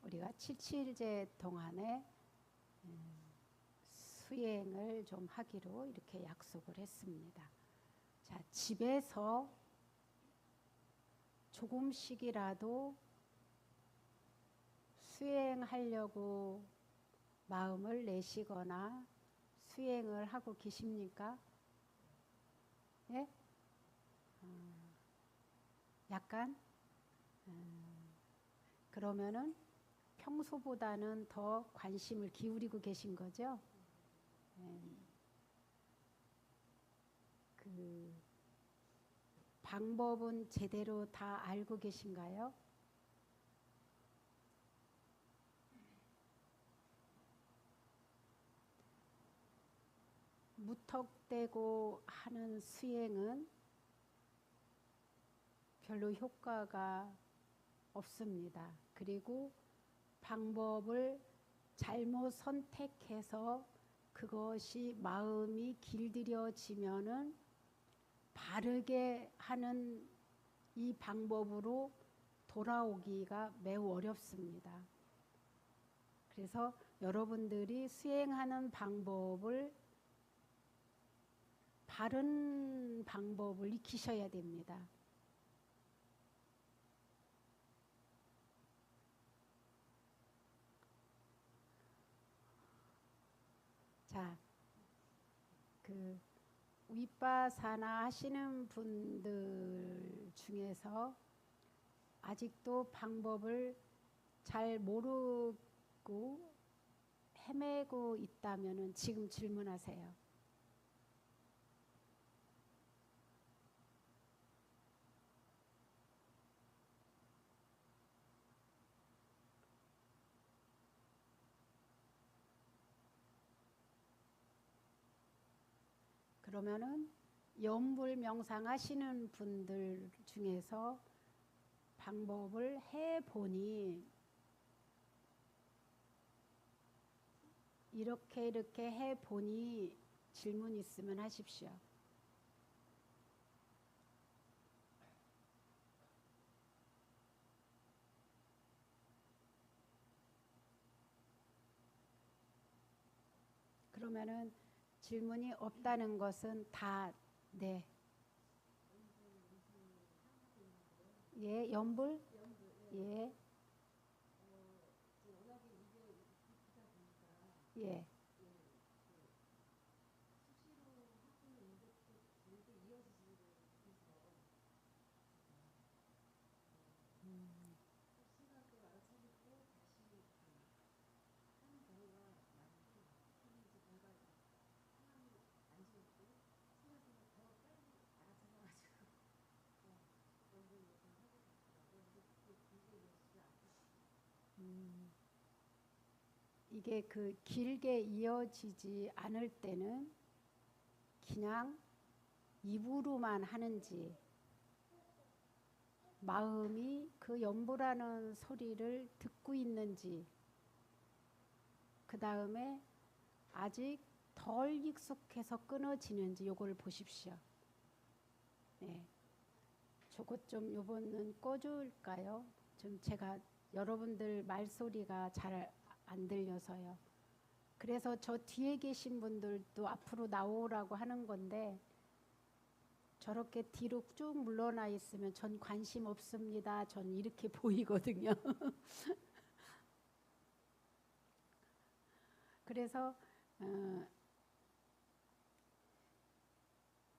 우리가 7일제 동안에 수행을 좀 하기로 이렇게 약속을 했습니다. 자, 집에서 조금씩이라도 수행하려고 마음을 내시거나 수행을 하고 계십니까? 예? 약간? 그러면은 평소보다는 더 관심을 기울이고 계신 거죠? 그 방법은 제대로 다 알고 계신가요? 무턱대고 하는 수행은 별로 효과가 없습니다. 그리고 방법을 잘못 선택해서 그것이 마음이 길들여지면은 바르게 하는 이 방법으로 돌아오기가 매우 어렵습니다. 그래서 여러분들이 수행하는 방법을 바른 방법을 익히셔야 됩니다. 자, 그 윗바사나 하시는 분들 중에서 아직도 방법을 잘 모르고 헤매고 있다면은 지금 질문하세요. 그러면은 염불 명상 하시는 분들 중에서 방법을 해보니 이렇게 해보니 질문 있으면 하십시오. 그러면은 질문이 없다는 것은 다 네. 예, 염불? 예. 예. 이게 그 길게 이어지지 않을 때는 그냥 입으로만 하는지 마음이 그 염불하는 소리를 듣고 있는지 그 다음에 아직 덜 익숙해서 끊어지는지 요걸 보십시오. 네. 저것 좀 요번은 꺼줄까요? 좀 제가 여러분들 말소리가 잘 안 들려서요. 그래서 저 뒤에 계신 분들도 앞으로 나오라고 하는 건데 저렇게 뒤로 쭉 물러나 있으면 전 관심 없습니다. 전 이렇게 보이거든요. 그래서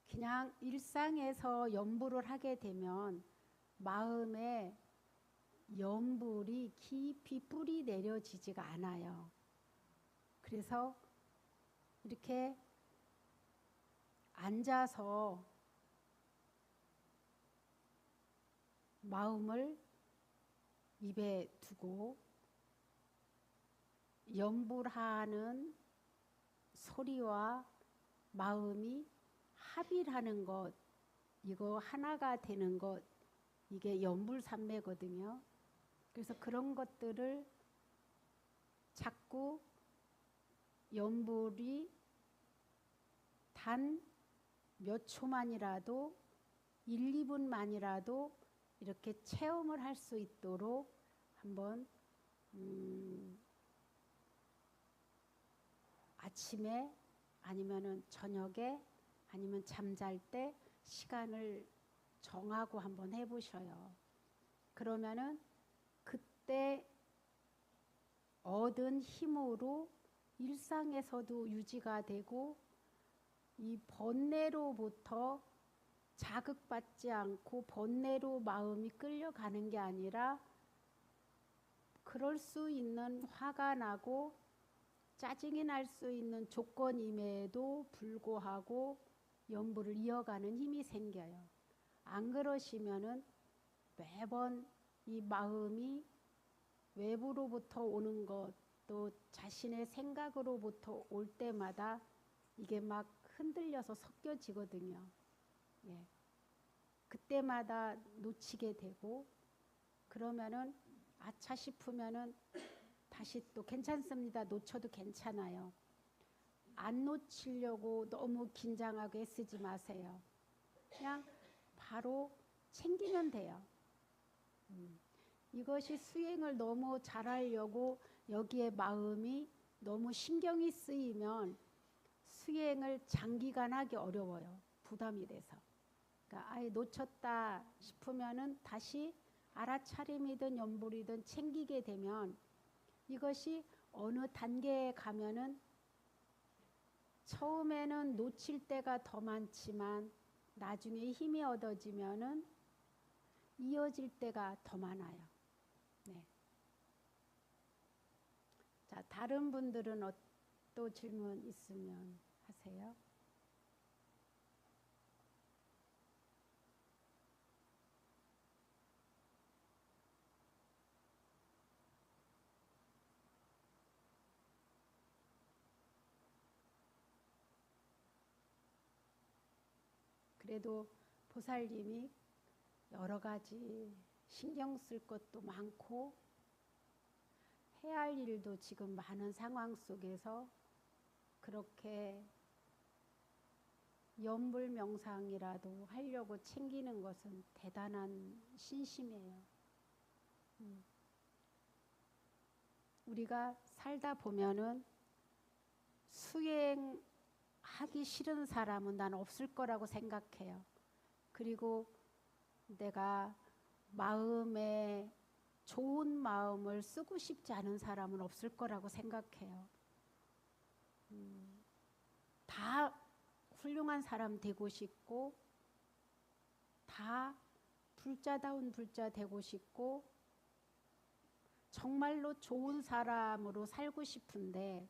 그냥 일상에서 염불을 하게 되면 마음에 염불이 깊이 뿌리 내려지지가 않아요. 그래서 이렇게 앉아서 마음을 입에 두고 염불하는 소리와 마음이 합일하는 것, 이거 하나가 되는 것, 이게 염불삼매거든요. 그래서 그런 것들을 자꾸 염불이 단 몇 초만이라도 1, 2분만이라도 이렇게 체험을 할 수 있도록 한번 아침에 아니면은 저녁에 아니면 잠잘 때 시간을 정하고 한번 해보셔요. 그러면은 그때 얻은 힘으로 일상에서도 유지가 되고 이 번뇌로부터 자극받지 않고 번뇌로 마음이 끌려가는 게 아니라 그럴 수 있는 화가 나고 짜증이 날 수 있는 조건임에도 불구하고 연불을 이어가는 힘이 생겨요. 안 그러시면은 매번 이 마음이 외부로부터 오는 것, 또 자신의 생각으로부터 올 때마다 이게 막 흔들려서 섞여지거든요. 예. 그때마다 놓치게 되고, 그러면은 아차 싶으면은 다시 또 괜찮습니다. 놓쳐도 괜찮아요. 안 놓치려고 너무 긴장하고 애쓰지 마세요. 그냥 바로 챙기면 돼요. 이것이 수행을 너무 잘하려고 여기에 마음이 너무 신경이 쓰이면 수행을 장기간 하기 어려워요. 부담이 돼서. 그러니까 아예 놓쳤다 싶으면은 다시 알아차림이든 연불이든 챙기게 되면 이것이 어느 단계에 가면은 처음에는 놓칠 때가 더 많지만 나중에 힘이 얻어지면은 이어질 때가 더 많아요. 네. 자, 다른 분들은 또 질문 있으면 하세요. 그래도 보살님이 여러 가지 신경 쓸 것도 많고 해야 할 일도 지금 많은 상황 속에서 그렇게 연불 명상이라도 하려고 챙기는 것은 대단한 신심이에요. 우리가 살다 보면은 수행하기 싫은 사람은 난 없을 거라고 생각해요. 그리고 내가 마음에 좋은 마음을 쓰고 싶지 않은 사람은 없을 거라고 생각해요. 다 훌륭한 사람 되고 싶고 다 불자다운 불자 되고 싶고 정말로 좋은 사람으로 살고 싶은데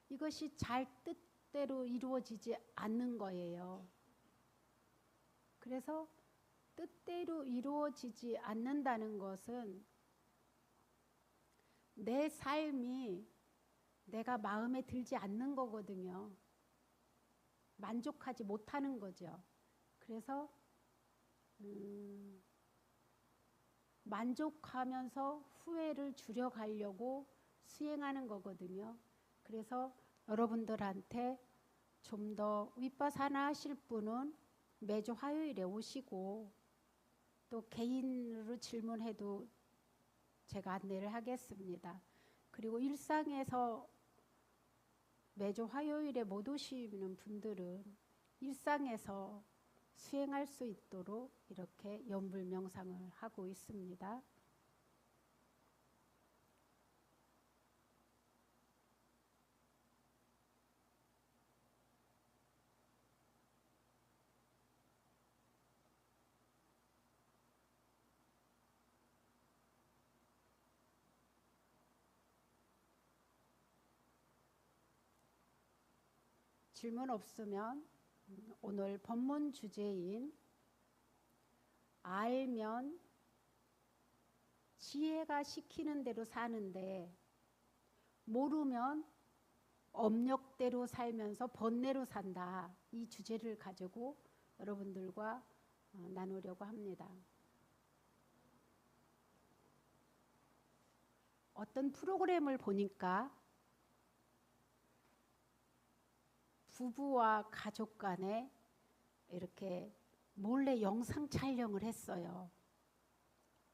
이것이 잘 뜻대로 이루어지지 않는 거예요. 그래서 뜻대로 이루어지지 않는다는 것은 내 삶이 내가 마음에 들지 않는 거거든요. 만족하지 못하는 거죠. 그래서 만족하면서 후회를 줄여가려고 수행하는 거거든요. 그래서 여러분들한테 좀 더 윗바사나 하실 분은 매주 화요일에 오시고 또 개인으로 질문해도 제가 안내를 하겠습니다. 그리고 일상에서 매주 화요일에 못 오시는 분들은 일상에서 수행할 수 있도록 이렇게 연불 명상을 하고 있습니다. 질문 없으면 오늘 법문 주제인 알면 지혜가 시키는 대로 사는데 모르면 업력대로 살면서 번뇌로 산다. 이 주제를 가지고 여러분들과 나누려고 합니다. 어떤 프로그램을 보니까 부부와 가족 간에 이렇게 몰래 영상 촬영을 했어요.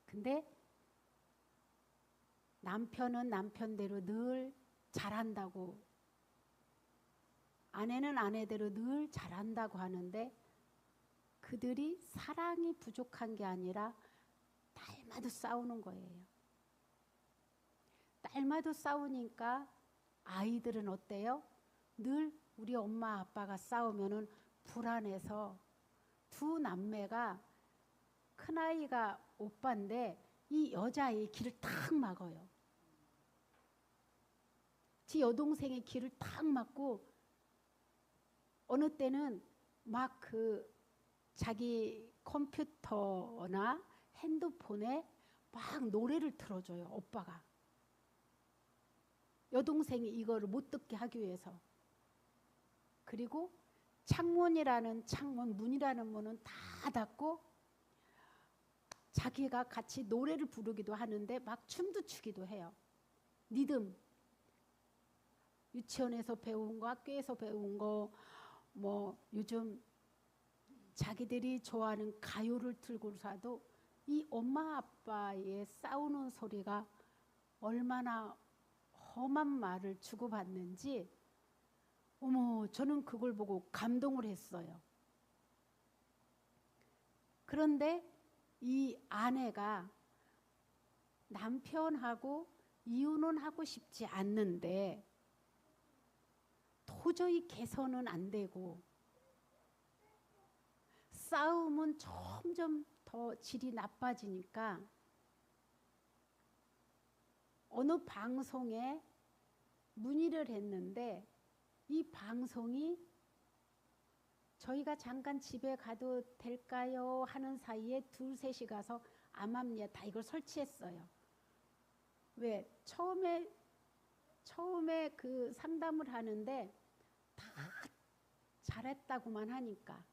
근데 남편은 남편대로 늘 잘한다고, 아내는 아내대로 늘 잘한다고 하는데 그들이 사랑이 부족한 게 아니라 날마다 싸우는 거예요. 날마다 싸우니까 아이들은 어때요? 늘 우리 엄마 아빠가 싸우면은 불안해서 두 남매가, 큰아이가 오빠인데 이 여자의 길을 탁 막아요. 지 여동생의 길을 탁 막고 어느 때는 막 자기 컴퓨터나 핸드폰에 막 노래를 틀어줘요, 오빠가. 여동생이 이거를 못 듣게 하기 위해서. 그리고 문이라는 문은 다 닫고 자기가 같이 노래를 부르기도 하는데 막 춤도 추기도 해요. 리듬. 유치원에서 배운 거, 학교에서 배운 거, 뭐 요즘 자기들이 좋아하는 가요를 틀고서도 이 엄마 아빠의 싸우는 소리가 얼마나 험한 말을 주고받는지, 어머, 저는 그걸 보고 감동을 했어요. 그런데 이 아내가 남편하고 이혼은 하고 싶지 않는데 도저히 개선은 안 되고 싸움은 점점 더 질이 나빠지니까 어느 방송에 문의를 했는데 이 방송이 저희가 잠깐 집에 가도 될까요? 하는 사이에 둘셋이 가서 암암리에 다 이걸 설치했어요. 왜? 처음에 그 상담을 하는데 다 잘했다고만 하니까,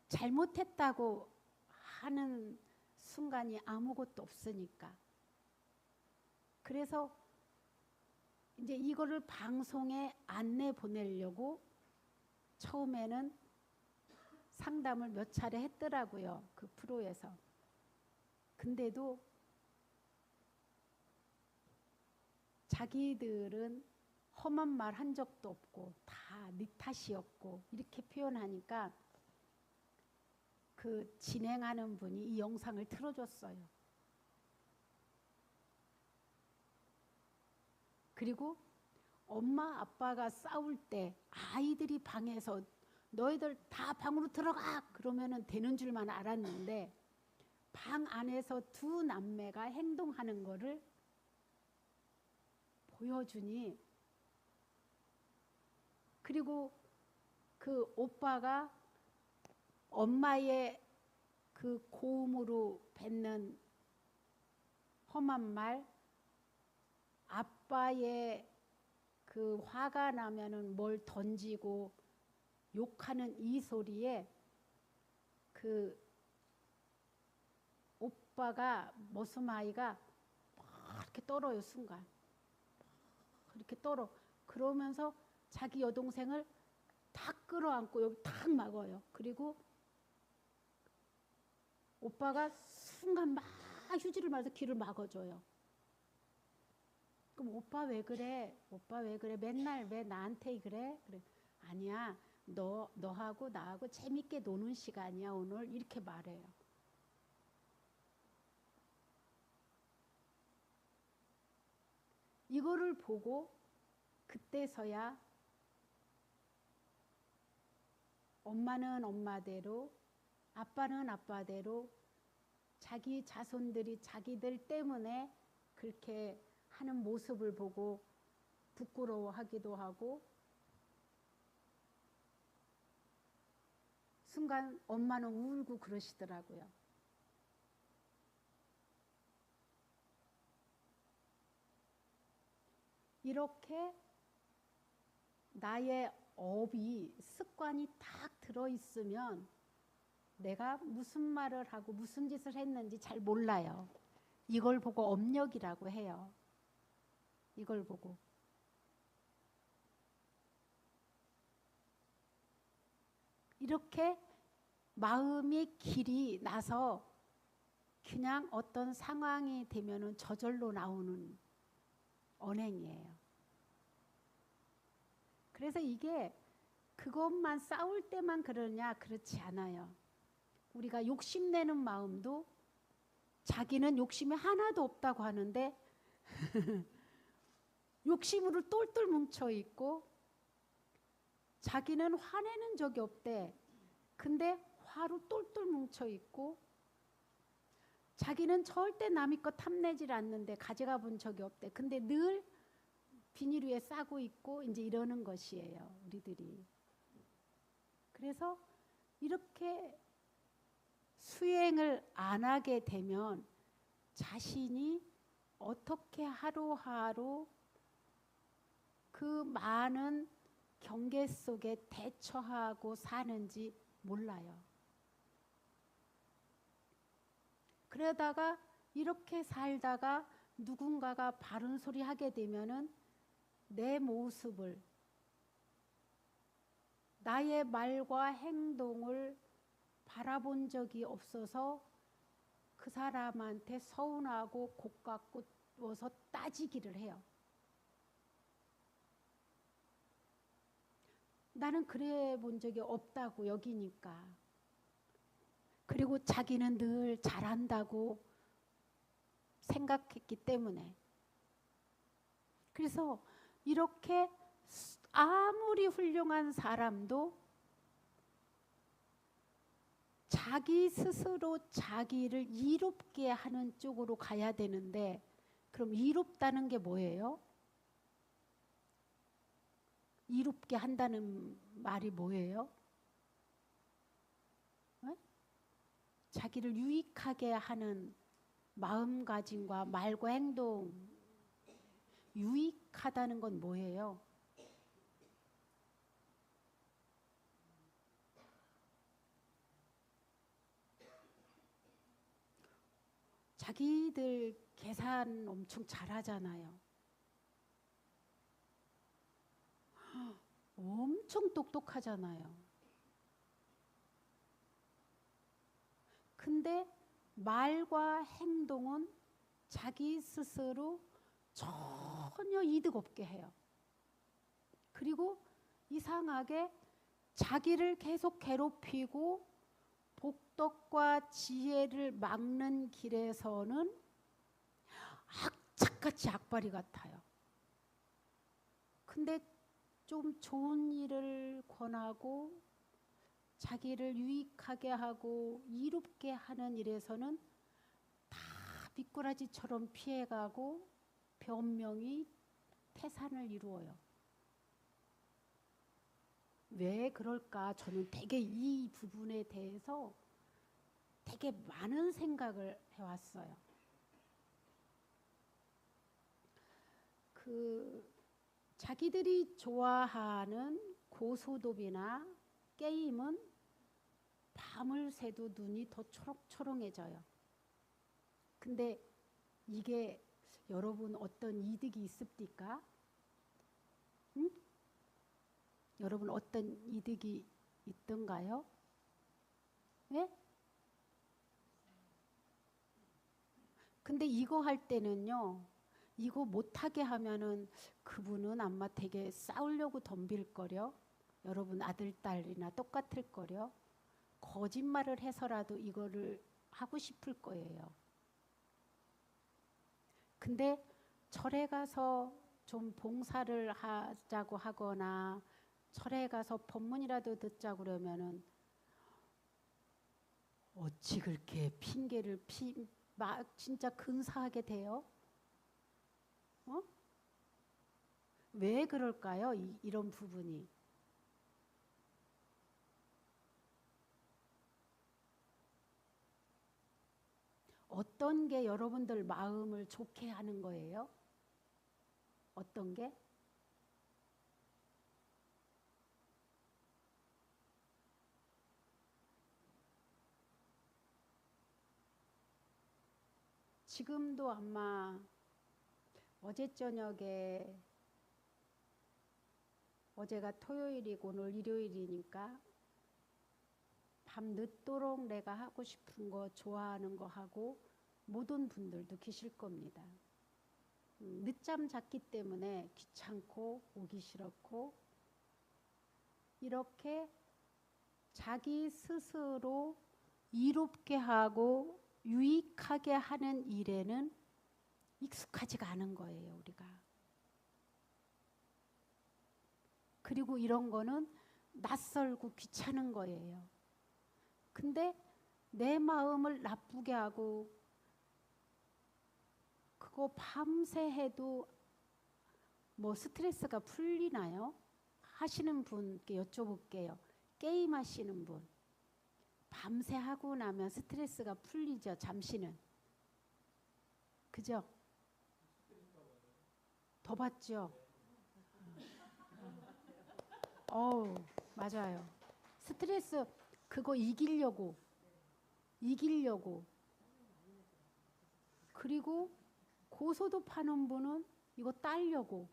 잘못했다고 하는 순간이 아무것도 없으니까. 그래서 이제 이거를 방송에 안내 보내려고 처음에는 상담을 몇 차례 했더라고요, 그 프로에서. 근데도 자기들은 험한 말 한 적도 없고 다 네 탓이었고 이렇게 표현하니까 그 진행하는 분이 이 영상을 틀어줬어요. 그리고 엄마 아빠가 싸울 때 아이들이 방에서 너희들 다 방으로 들어가 그러면은 되는 줄만 알았는데 방 안에서 두 남매가 행동하는 거를 보여주니, 그리고 그 오빠가 엄마의 그 고음으로 뱉는 험한 말, 아빠의 그 화가 나면은 뭘 던지고 욕하는 이 소리에 그 오빠가 머슴아이가 이렇게 떨어요, 순간. 이렇게 떨어. 그러면서 자기 여동생을 탁 끌어안고 여기 탁 막아요. 그리고 오빠가 순간 막 휴지를 말아서 귀를 막아줘요. 그럼 오빠 왜 그래? 오빠 왜 그래? 맨날 왜 나한테 그래? 그래. 아니야. 너하고 나하고 재밌게 노는 시간이야 오늘. 이렇게 말해요. 이거를 보고 그때서야 엄마는 엄마대로, 아빠는 아빠대로 자기 자손들이 자기들 때문에 그렇게 하는 모습을 보고 부끄러워하기도 하고, 순간 엄마는 울고 그러시더라고요. 이렇게 나의 업이, 습관이 딱 들어있으면 내가 무슨 말을 하고 무슨 짓을 했는지 잘 몰라요. 이걸 보고 업력이라고 해요. 이걸 보고. 이렇게 마음의 길이 나서 그냥 어떤 상황이 되면은 저절로 나오는 언행이에요. 그래서 이게 그것만 싸울 때만 그러냐? 그렇지 않아요. 우리가 욕심내는 마음도 자기는 욕심이 하나도 없다고 하는데 욕심으로 똘똘 뭉쳐있고 자기는 화내는 적이 없대. 근데 화로 똘똘 뭉쳐있고 자기는 절대 남의 것 탐내질 않는데 가져가 본 적이 없대. 근데 늘 비닐 위에 싸고 있고 이제 이러는 것이에요. 우리들이. 그래서 이렇게 수행을 안 하게 되면 자신이 어떻게 하루하루 그 많은 경계 속에 대처하고 사는지 몰라요. 그러다가 이렇게 살다가 누군가가 바른 소리 하게 되면은 내 모습을, 나의 말과 행동을 바라본 적이 없어서 그 사람한테 서운하고 고깝고워서 따지기를 해요. 나는 그래 본 적이 없다고 여기니까. 그리고 자기는 늘 잘한다고 생각했기 때문에. 그래서 이렇게 아무리 훌륭한 사람도 자기 스스로 자기를 이롭게 하는 쪽으로 가야 되는데, 그럼 이롭다는 게 뭐예요? 이롭게 한다는 말이 뭐예요? 네? 자기를 유익하게 하는 마음가짐과 말과 행동. 유익하다는 건 뭐예요? 자기들 계산 엄청 잘하잖아요. 엄청 똑똑하잖아요. 근데 말과 행동은 자기 스스로 전혀 이득 없게 해요. 그리고 이상하게 자기를 계속 괴롭히고 복덕과 지혜를 막는 길에서는 악착같이 악바리 같아요. 근데 좀 좋은 일을 권하고 자기를 유익하게 하고 이롭게 하는 일에서는 다 미꾸라지처럼 피해가고 변명이 태산을 이루어요. 왜 그럴까? 저는 되게 이 부분에 대해서 되게 많은 생각을 해왔어요. 자기들이 좋아하는 고소톱이나 게임은 밤을 새도 눈이 더 초롱초롱해져요. 근데 이게 여러분 어떤 이득이 있습니까? 응? 여러분 어떤 이득이 있던가요? 네? 근데 이거 할 때는요, 이거 못하게 하면은 그분은 아마 되게 싸우려고 덤빌거려. 여러분 아들, 딸이나 똑같을거려. 거짓말을 해서라도 이거를 하고 싶을 거예요. 근데 절에 가서 좀 봉사를 하자고 하거나 절에 가서 법문이라도 듣자고 그러면은 어찌 그렇게 핑계를 진짜 근사하게 돼요? 왜 그럴까요? 이런 부분이. 어떤 게 여러분들 마음을 좋게 하는 거예요? 어떤 게? 지금도 아마 어제 저녁에, 어제가 토요일이고 오늘 일요일이니까 밤 늦도록 내가 하고 싶은 거 좋아하는 거 하고 모든 분들도 계실 겁니다. 늦잠 잤기 때문에 귀찮고 오기 싫었고 이렇게 자기 스스로 이롭게 하고 유익하게 하는 일에는 익숙하지가 않은 거예요, 우리가. 그리고 이런 거는 낯설고 귀찮은 거예요. 근데 내 마음을 나쁘게 하고 그거 밤새 해도 뭐 스트레스가 풀리나요? 하시는 분께 여쭤볼게요. 게임 하시는 분. 밤새 하고 나면 스트레스가 풀리죠, 잠시는. 그죠? 더 받죠? 맞아요. 스트레스 그거 이기려고. 그리고 고소도 파는 분은 이거 따려고.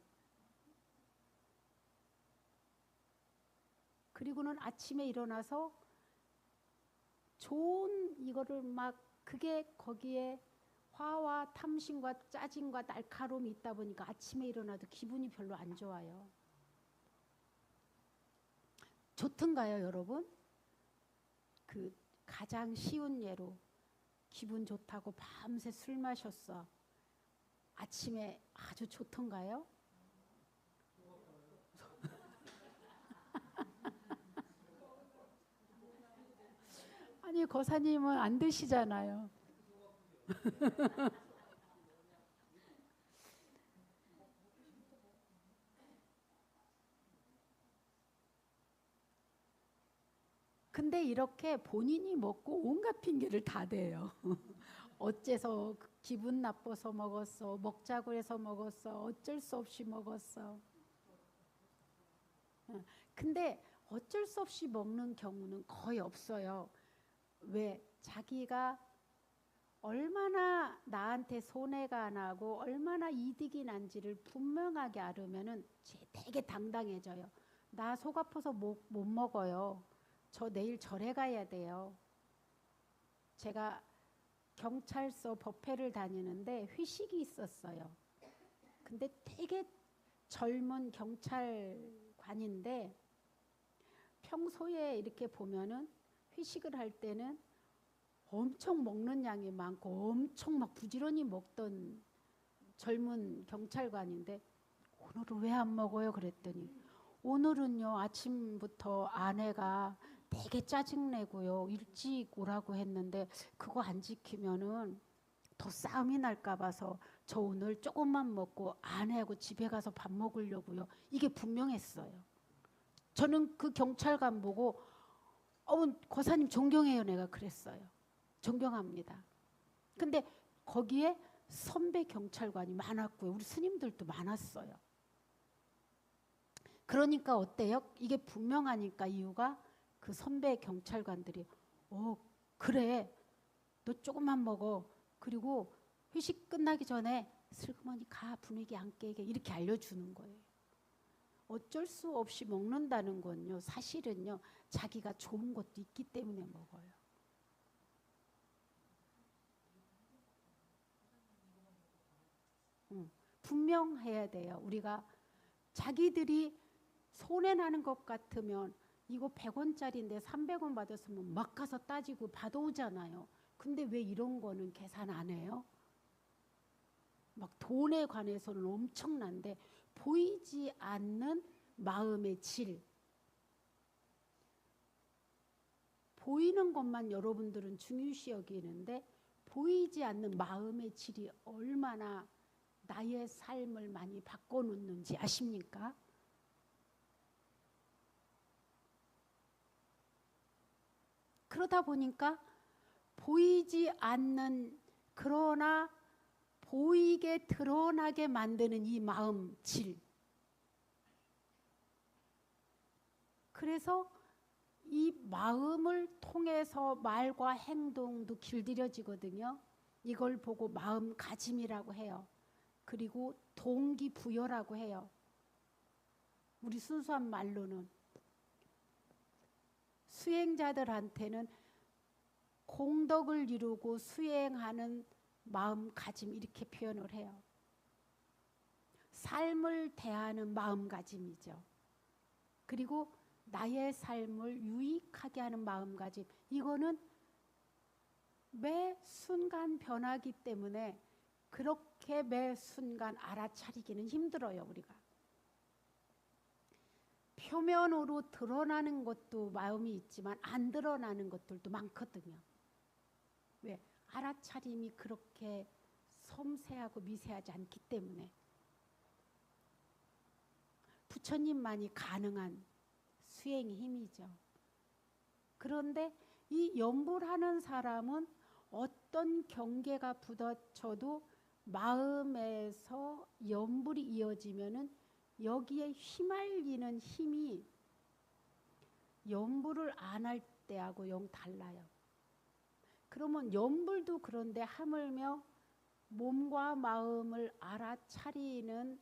그리고는 아침에 일어나서 좋은 이거를 막 그게 거기에 화와 탐심과 짜증과 날카로움이 있다 보니까 아침에 일어나도 기분이 별로 안 좋아요. 좋던가요, 여러분? 그 가장 쉬운 예로 기분 좋다고 밤새 술 마셨어. 아침에 아주 좋던가요? 아니, 거사님은 안 드시잖아요. 근데 이렇게 본인이 먹고 온갖 핑계를 다 대요. 어째서 기분 나빠서 먹었어. 먹자고 해서 먹었어. 어쩔 수 없이 먹었어. 근데 어쩔 수 없이 먹는 경우는 거의 없어요. 왜? 자기가 얼마나 나한테 손해가 나고 얼마나 이득이 난지를 분명하게 알으면은 되게 당당해져요. 나 속 아파서 못 먹어요. 저 내일 절에 가야 돼요. 제가 경찰서 법회를 다니는데 회식이 있었어요. 근데 되게 젊은 경찰관인데 평소에 이렇게 보면은 회식을 할 때는 엄청 먹는 양이 많고 엄청 막 부지런히 먹던 젊은 경찰관인데 오늘은 왜 안 먹어요? 그랬더니 오늘은요 아침부터 아내가 되게 짜증내고요 일찍 오라고 했는데 그거 안 지키면은 더 싸움이 날까 봐서 저 오늘 조금만 먹고 아내하고 집에 가서 밥 먹으려고요. 이게 분명했어요. 저는 그 경찰관 보고 거사님 존경해요 내가 그랬어요. 존경합니다. 근데 거기에 선배 경찰관이 많았고요. 우리 스님들도 많았어요. 그러니까 어때요? 이게 분명하니까 이유가 그 선배 경찰관들이 그래 너 조금만 먹어. 그리고 회식 끝나기 전에 슬그머니 가 분위기 안 깨게 이렇게 알려주는 거예요. 어쩔 수 없이 먹는다는 건요. 사실은요. 자기가 좋은 것도 있기 때문에 먹어요. 분명해야 돼요. 우리가 자기들이 손해나는 것 같으면 이거 100원짜리인데 300원 받았으면 막 가서 따지고 받아오잖아요. 근데 왜 이런 거는 계산 안 해요? 막 돈에 관해서는 엄청난데 보이지 않는 마음의 질. 보이는 것만 여러분들은 중요시 여기는데 보이지 않는 마음의 질이 얼마나 나의 삶을 많이 바꿔놓는지 아십니까? 그러다 보니까 보이지 않는 그러나 보이게 드러나게 만드는 이 마음 질. 그래서 이 마음을 통해서 말과 행동도 길들여지거든요. 이걸 보고 마음가짐이라고 해요. 그리고 동기부여라고 해요. 우리 순수한 말로는 수행자들한테는 공덕을 이루고 수행하는 마음가짐 이렇게 표현을 해요. 삶을 대하는 마음가짐이죠. 그리고 나의 삶을 유익하게 하는 마음가짐. 이거는 매 순간 변하기 때문에 그렇게 매 순간 알아차리기는 힘들어요, 우리가. 표면으로 드러나는 것도 마음이 있지만 안 드러나는 것들도 많거든요. 왜? 알아차림이 그렇게 섬세하고 미세하지 않기 때문에. 부처님만이 가능한 수행의 힘이죠. 그런데 이 염불하는 사람은 어떤 경계가 부딪혀도 마음에서 염불이 이어지면은 여기에 휘말리는 힘이 염불을 안 할 때하고 영 달라요. 그러면 염불도 그런데 하물며 몸과 마음을 알아차리는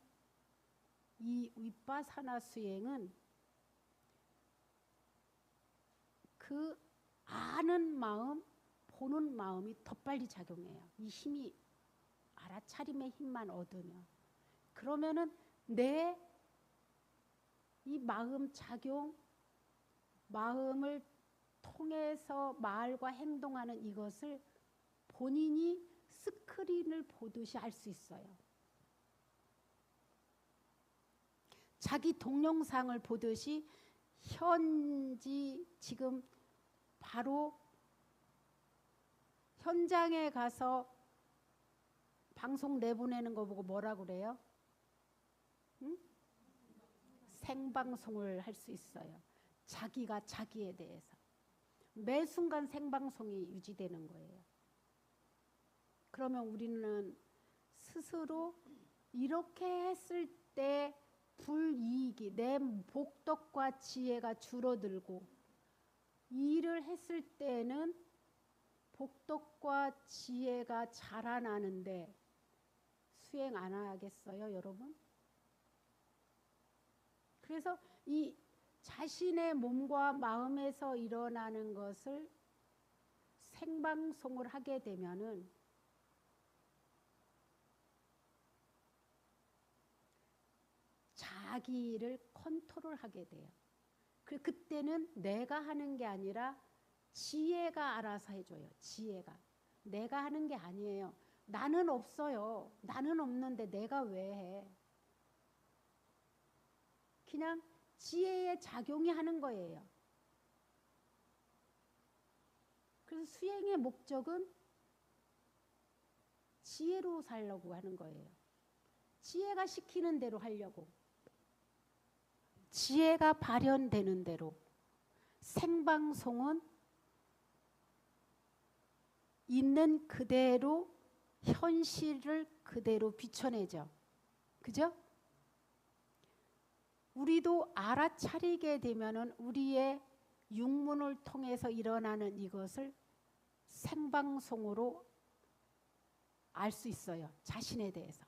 이 윗바사나 수행은 그 아는 마음, 보는 마음이 더 빨리 작용해요. 이 힘이 알아차림의 힘만 얻으면. 그러면은 내 이 마음 작용, 마음을 통해서 말과 행동하는 이것을 본인이 스크린을 보듯이 알 수 있어요. 자기 동영상을 보듯이 현지 지금 바로 현장에 가서 방송 내보내는 거 보고 뭐라 그래요? 응? 생방송을 할 수 있어요. 자기가 자기에 대해서. 매 순간 생방송이 유지되는 거예요. 그러면 우리는 스스로 이렇게 했을 때 불이익이 내 복덕과 지혜가 줄어들고 이 일을 했을 때는 복덕과 지혜가 자라나는데 수행 안 하겠어요, 여러분? 그래서 이 자신의 몸과 마음에서 일어나는 것을 생방송을 하게 되면은 자기를 컨트롤하게 돼요. 그때는 내가 하는 게 아니라 지혜가 알아서 해줘요. 지혜가. 내가 하는 게 아니에요. 나는 없어요. 나는 없는데 내가 왜 해? 그냥 지혜의 작용이 하는 거예요. 그래서 수행의 목적은 지혜로 살려고 하는 거예요. 지혜가 시키는 대로 하려고. 지혜가 발현되는 대로. 생방송은 있는 그대로 현실을 그대로 비춰내죠. 그죠? 우리도 알아차리게 되면은 우리의 육문을 통해서 일어나는 이것을 생방송으로 알 수 있어요. 자신에 대해서.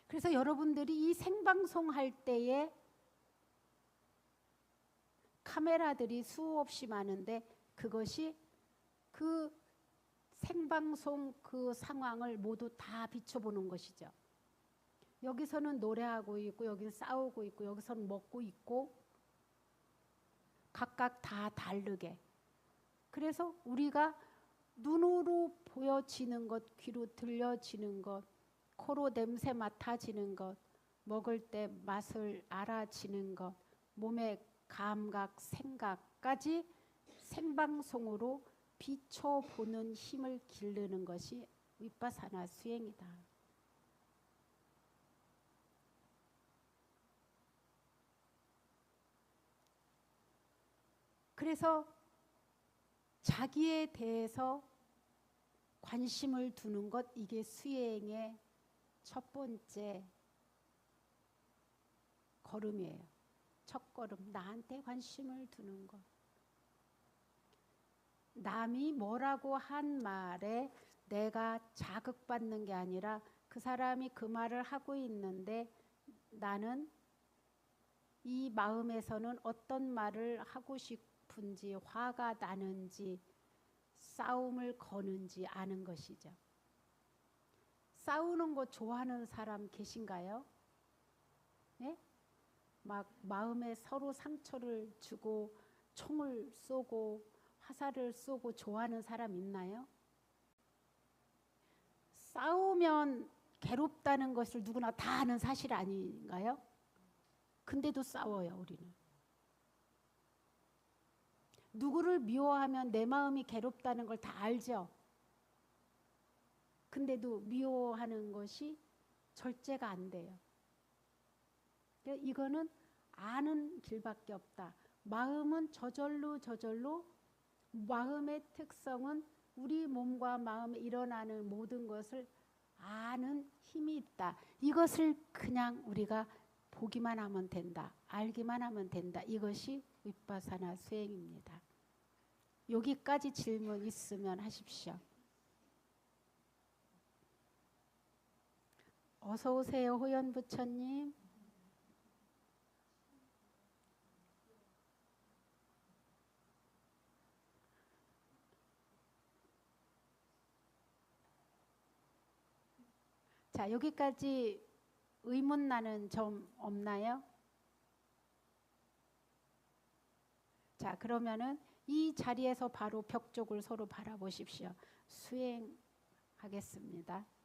그래서 여러분들이 이 생방송 할 때에 카메라들이 수없이 많은데 그것이 그 생방송 그 상황을 모두 다 비춰보는 것이죠. 여기서는 노래하고 있고 여기는 싸우고 있고 여기서는 먹고 있고 각각 다 다르게. 그래서 우리가 눈으로 보여지는 것, 귀로 들려지는 것, 코로 냄새 맡아지는 것, 먹을 때 맛을 알아지는 것, 몸의 감각, 생각까지 생방송으로 비춰보는 힘을 기르는 것이 윗바사나 수행이다. 그래서 자기에 대해서 관심을 두는 것, 이게 수행의 첫 번째 걸음이에요. 첫 걸음, 나한테 관심을 두는 것. 남이 뭐라고 한 말에 내가 자극받는 게 아니라 그 사람이 그 말을 하고 있는데 나는 이 마음에서는 어떤 말을 하고 싶은지, 화가 나는지, 싸움을 거는지 아는 것이죠. 싸우는 거 좋아하는 사람 계신가요? 네? 막 마음에 서로 상처를 주고 총을 쏘고 화살을 쏘고 좋아하는 사람 있나요? 싸우면 괴롭다는 것을 누구나 다 아는 사실 아닌가요? 근데도 싸워요, 우리는. 누구를 미워하면 내 마음이 괴롭다는 걸 다 알죠. 근데도 미워하는 것이 절제가 안 돼요. 이거는 아는 길밖에 없다. 마음은 저절로 마음의 특성은 우리 몸과 마음에 일어나는 모든 것을 아는 힘이 있다. 이것을 그냥 우리가 보기만 하면 된다. 알기만 하면 된다. 이것이 윗바사나 수행입니다. 여기까지 질문 있으면 하십시오. 어서 오세요, 호연 부처님. 자, 여기까지 의문 나는 점 없나요? 자, 그러면은 이 자리에서 바로 벽 쪽을 서로 바라보십시오. 수행하겠습니다.